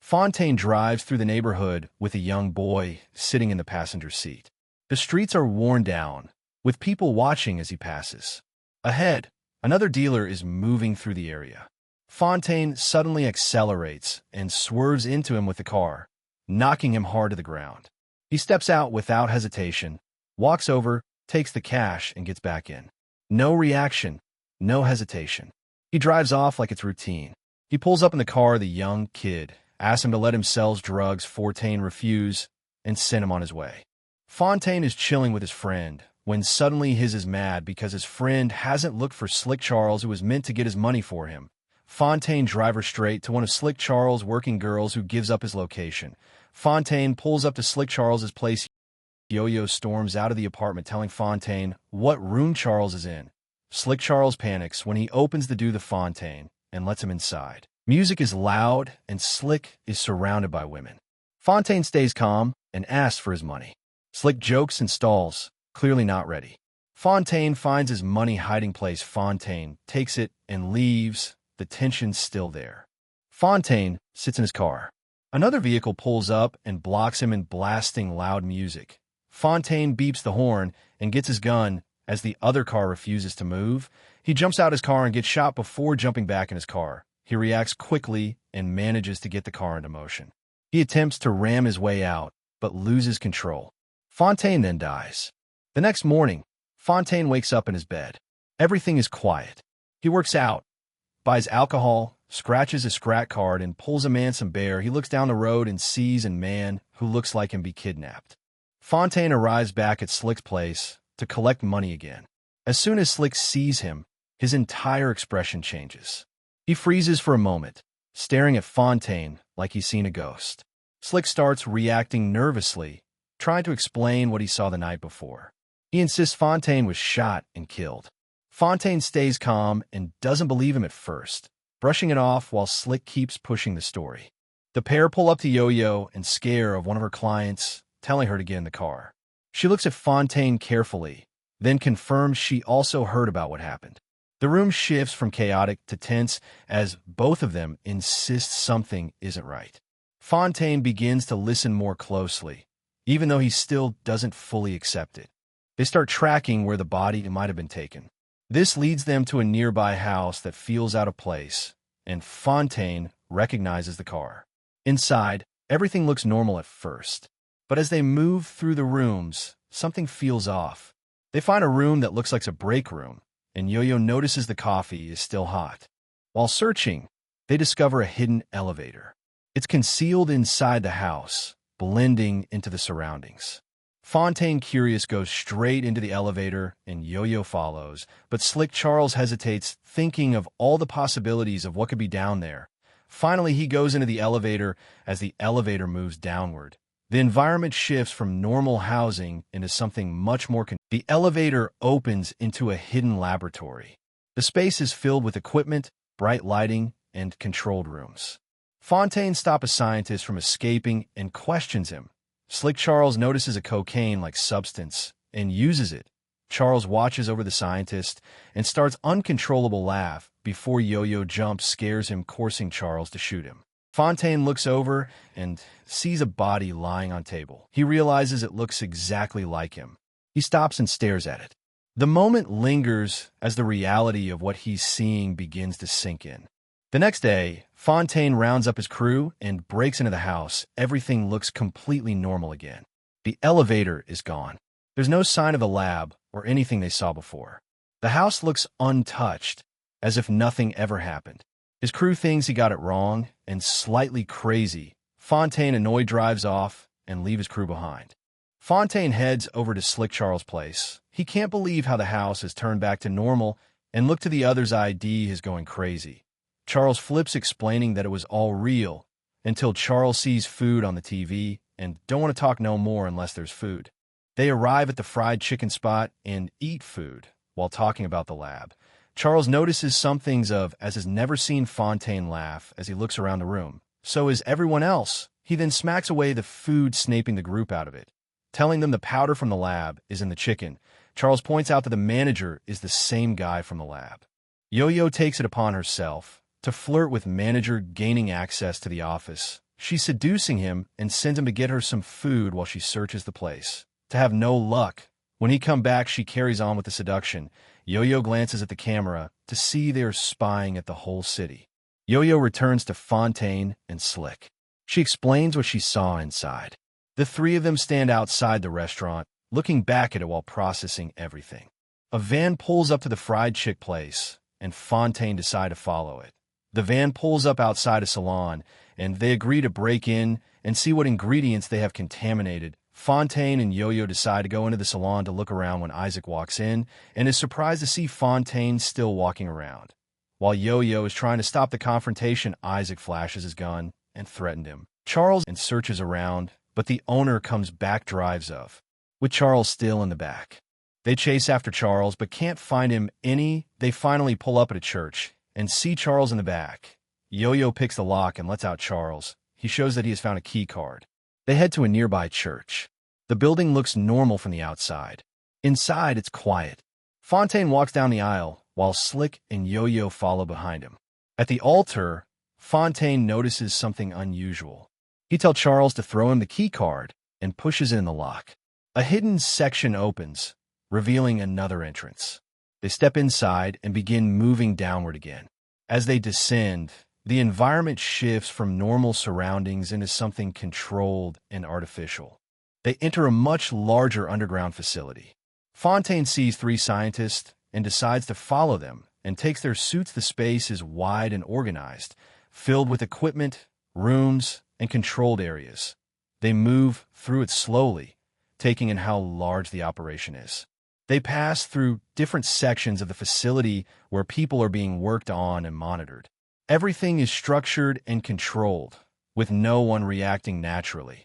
Fontaine drives through the neighborhood with a young boy sitting in the passenger seat. The streets are worn down, with people watching as he passes. Ahead, another dealer is moving through the area. Fontaine suddenly accelerates and swerves into him with the car, knocking him hard to the ground. He steps out without hesitation, walks over, takes the cash, and gets back in. No reaction, no hesitation. He drives off like it's routine. He pulls up in the car of the young kid, asks him to let him sell drugs. Fontaine refuses and send him on his way. Fontaine is chilling with his friend when suddenly he is mad because his friend hasn't looked for Slick Charles, who was meant to get his money for him. Fontaine drives her straight to one of Slick Charles' working girls, who gives up his location. Fontaine pulls up to Slick Charles's place. Yo-Yo storms out of the apartment, telling Fontaine what room Charles is in. Slick Charles panics when he opens the door to Fontaine and lets him inside. Music is loud, and Slick is surrounded by women. Fontaine stays calm and asks for his money. Slick jokes and stalls, clearly not ready. Fontaine finds his money hiding place. Fontaine takes it and leaves, the tension still there. Fontaine sits in his car. Another vehicle pulls up and blocks him in blasting loud music. Fontaine beeps the horn and gets his gun. As the other car refuses to move, he jumps out his car and gets shot before jumping back in his car. He reacts quickly and manages to get the car into motion. He attempts to ram his way out, but loses control. Fontaine then dies. The next morning, Fontaine wakes up in his bed. Everything is quiet. He works out, buys alcohol, scratches a scratch card, and pulls a man some bear. He looks down the road and sees a man who looks like him be kidnapped. Fontaine arrives back at Slick's place to collect money again. As soon as Slick sees him, his entire expression changes. He freezes for a moment, staring at Fontaine like he's seen a ghost. Slick starts reacting nervously, trying to explain what he saw the night before. He insists Fontaine was shot and killed. Fontaine stays calm and doesn't believe him at first, brushing it off while Slick keeps pushing the story. The pair pull up to Yo-Yo and scare of one of her clients, telling her to get in the car. She looks at Fontaine carefully, then confirms she also heard about what happened. The room shifts from chaotic to tense as both of them insist something isn't right. Fontaine begins to listen more closely, even though he still doesn't fully accept it. They start tracking where the body might have been taken. This leads them to a nearby house that feels out of place, and Fontaine recognizes the car. Inside, everything looks normal at first, but as they move through the rooms, something feels off. They find a room that looks like a break room, and Yo-Yo notices the coffee is still hot. While searching, they discover a hidden elevator. It's concealed inside the house, blending into the surroundings. Fontaine, curious, goes straight into the elevator, and Yo-Yo follows, but Slick Charles hesitates, thinking of all the possibilities of what could be down there. Finally, he goes into the elevator. As the elevator moves downward, the environment shifts from normal housing into something much more. The elevator opens into a hidden laboratory. The space is filled with equipment, bright lighting, and controlled rooms. Fontaine stops a scientist from escaping and questions him. Slick Charles notices a cocaine-like substance and uses it. Charles watches over the scientist and starts uncontrollable laugh before Yo-Yo jumps, scares him, forcing Charles to shoot him. Fontaine looks over and sees a body lying on table. He realizes it looks exactly like him. He stops and stares at it. The moment lingers as the reality of what he's seeing begins to sink in. The next day, Fontaine rounds up his crew and breaks into the house. Everything looks completely normal again. The elevator is gone. There's no sign of a lab or anything they saw before. The house looks untouched, as if nothing ever happened. His crew thinks he got it wrong and slightly crazy. Fontaine, annoyed, drives off and leaves his crew behind. Fontaine heads over to Slick Charles' place. He can't believe how the house has turned back to normal and look to the other's ID is going crazy. Charles flips, explaining that it was all real, until Charles sees food on the TV and don't want to talk no more unless there's food. They arrive at the fried chicken spot and eat food while talking about the lab. Charles notices some things as has never seen Fontaine laugh as he looks around the room. So is everyone else. He then smacks away the food, snaping the group out of it, telling them the powder from the lab is in the chicken. Charles points out that the manager is the same guy from the lab. Yo-Yo takes it upon herself to flirt with manager, gaining access to the office She's seducing him and sends him to get her some food while she searches the place. To have no luck, when he comes back, she carries on with the seduction. Yo-Yo glances at the camera to see they're spying at the whole city. Yo-Yo returns to Fontaine and Slick. She explains what she saw inside. The three of them stand outside the restaurant, looking back at it while processing everything. A van pulls up to the fried chick place, and Fontaine decides to follow it. The van pulls up outside a salon, and they agree to break in and see what ingredients they have contaminated. Fontaine and Yo-Yo decide to go into the salon to look around when Isaac walks in and is surprised to see Fontaine still walking around. While Yo-Yo is trying to stop the confrontation, Isaac flashes his gun and threatened him. Charles and searches around, but the owner comes back drives of, with Charles still in the back. They chase after Charles, but can't find him They finally pull up at a church and see Charles in the back. Yo-Yo picks the lock and lets out Charles. He shows that he has found a key card. They head to a nearby church. The building looks normal from the outside. Inside, it's quiet. Fontaine walks down the aisle, while Slick and Yo-Yo follow behind him. At the altar, Fontaine notices something unusual. He tells Charles to throw him the key card and pushes it in the lock. A hidden section opens, revealing another entrance. They step inside and begin moving downward again. As they descend, the environment shifts from normal surroundings into something controlled and artificial. They enter a much larger underground facility. Fontaine sees three scientists and decides to follow them and takes their suits. The space is wide and organized, filled with equipment, rooms, and controlled areas. They move through it slowly, taking in how large the operation is. They pass through different sections of the facility where people are being worked on and monitored. Everything is structured and controlled, with no one reacting naturally.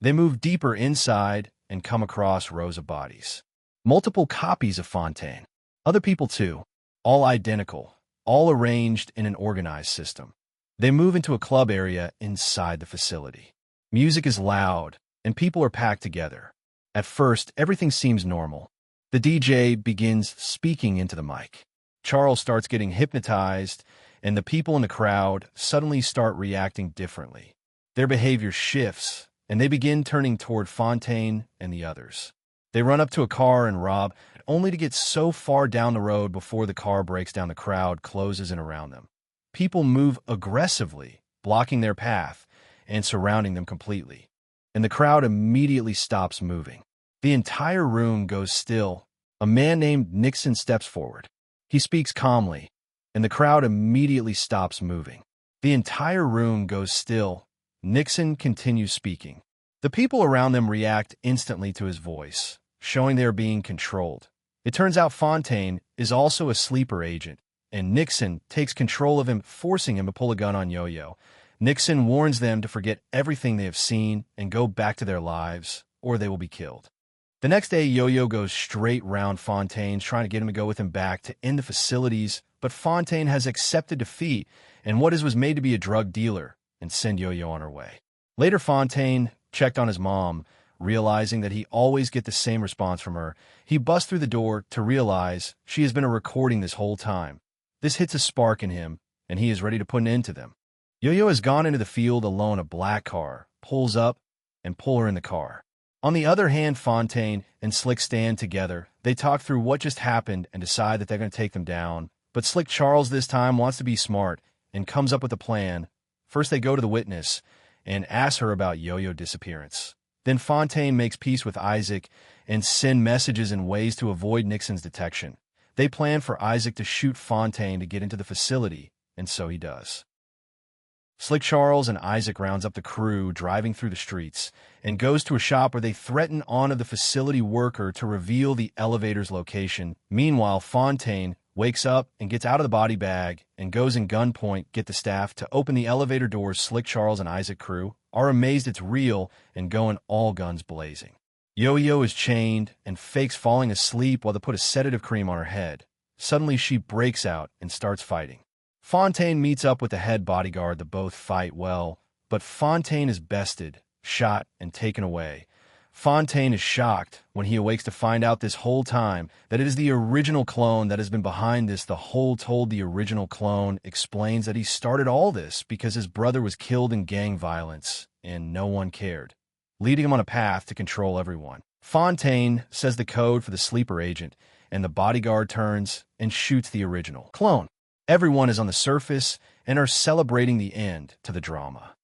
They move deeper inside and come across rows of bodies. Multiple copies of Fontaine. Other people too, all identical, all arranged in an organized system. They move into a club area inside the facility. Music is loud, and people are packed together. At first, everything seems normal. The DJ begins speaking into the mic. Charles starts getting hypnotized, and the people in the crowd suddenly start reacting differently. Their behavior shifts, and they begin turning toward Fontaine and the others. They run up to a car and rob, only to get so far down the road before the car breaks down. The crowd closes in around them. People move aggressively, blocking their path and surrounding them completely. And the crowd immediately stops moving. The entire room goes still. A man named Nixon steps forward. He speaks calmly, and the crowd immediately stops moving. The entire room goes still. Nixon continues speaking. The people around them react instantly to his voice, showing they are being controlled. It turns out Fontaine is also a sleeper agent, and Nixon takes control of him, forcing him to pull a gun on Yo-Yo. Nixon warns them to forget everything they have seen and go back to their lives, or they will be killed. The next day, Yo-Yo goes straight round Fontaine, trying to get him to go with him back to end the facilities, but Fontaine has accepted defeat and what was made to be a drug dealer and send Yo-Yo on her way. Later, Fontaine checked on his mom, realizing that he always gets the same response from her. He busts through the door to realize she has been a recording this whole time. This hits a spark in him, and he is ready to put an end to them. Yo-Yo has gone into the field alone. A black car pulls up and pull her in the car. On the other hand, Fontaine and Slick stand together. They talk through what just happened and decide that they're going to take them down. But Slick Charles this time wants to be smart and comes up with a plan. First, they go to the witness and ask her about Yo-Yo disappearance. Then Fontaine makes peace with Isaac and send messages in ways to avoid Nixon's detection. They plan for Isaac to shoot Fontaine to get into the facility, and so he does. Slick Charles and Isaac rounds up the crew driving through the streets and goes to a shop where they threaten on of the facility worker to reveal the elevator's location. Meanwhile, Fontaine wakes up and gets out of the body bag and goes in gunpoint get the staff to open the elevator doors. Slick Charles and Isaac crew are amazed it's real and going all guns blazing. Yo-Yo is chained and fakes falling asleep while they put a sedative cream on her head. Suddenly she breaks out and starts fighting. Fontaine meets up with the head bodyguard. The both fight well, but Fontaine is bested, shot, and taken away. Fontaine is shocked when he awakes to find out this whole time that it is the original clone that has been behind this the whole told. The original clone explains that he started all this because his brother was killed in gang violence and no one cared, leading him on a path to control everyone. Fontaine says the code for the sleeper agent, and the bodyguard turns and shoots the original clone. Everyone is on the surface and are celebrating the end to the drama.